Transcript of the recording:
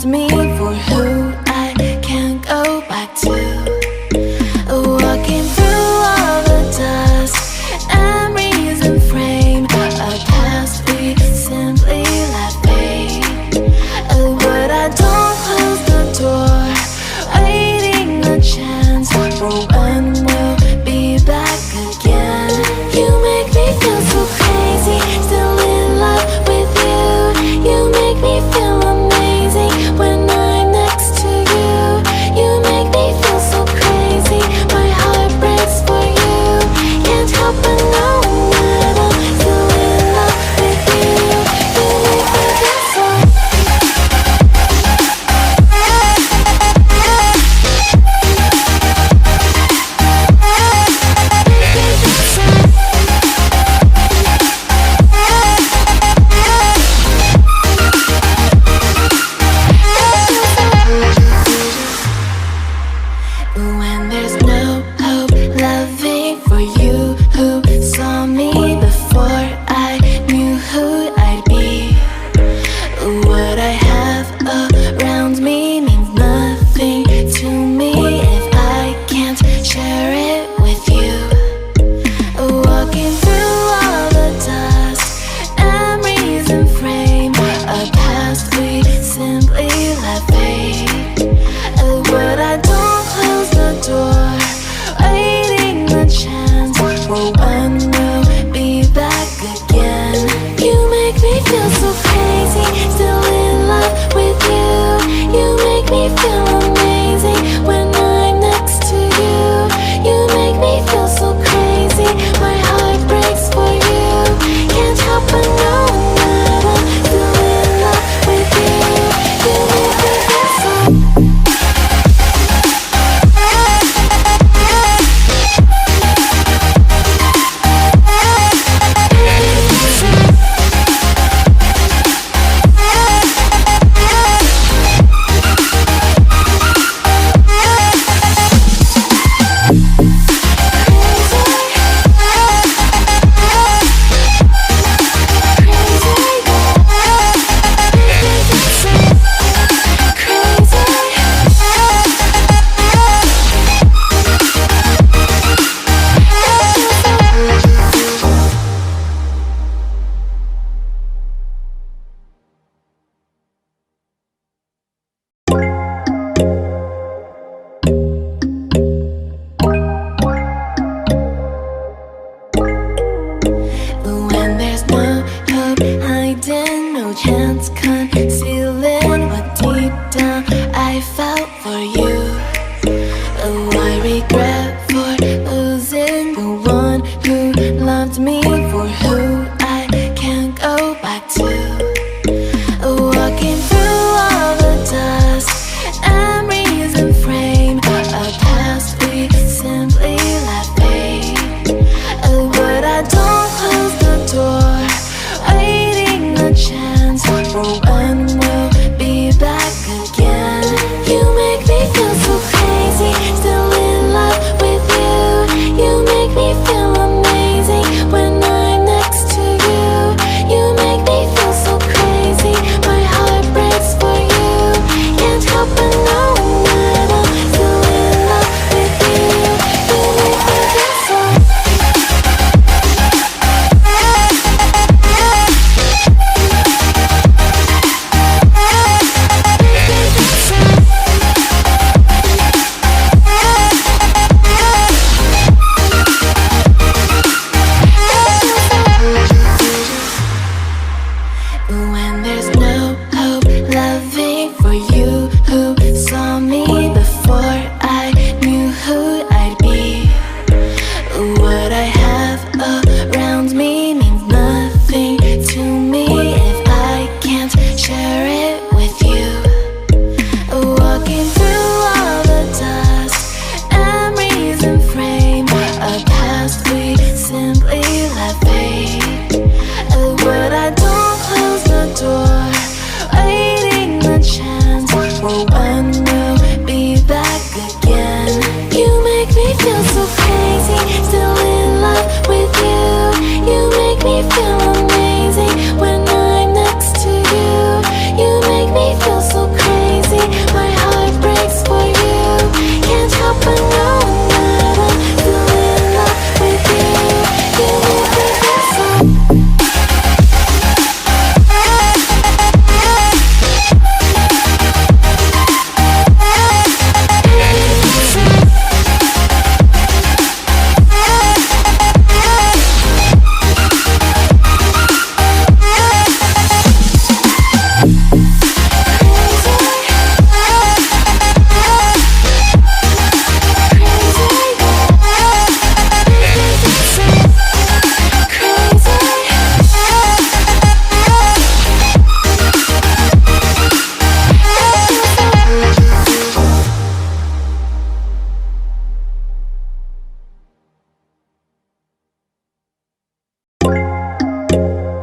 around me for who I can't go back to. Walking through all the dust, memories and frame, a past we simply let fade. But I don't close the door, waiting a chance for when we'll be back again. You make me feel so crazy, still in love with you. You make me feel amazing when I'm next to you. You make me feel so crazy, my heart breaks for you. Can't help but know that I'm still in love with you. You make me feel so. When there's no hope, loving for you who saw me before I knew who I'd be. What I have around me means nothing to me if I can't share it with you. Walking through all the dust, memories and frame, a past we simply let fade. But I don't close the door, waiting a chance for when we'll be back again. You make me feel so crazy, still in love with you. You make me feel amazing when I'm next to you. You make me feel so crazy, my heart breaks for you. Can't help but know that I'm still in love with you. You make me feel so. When there's no hope hiding, no chance concealing what deep down I felt for you.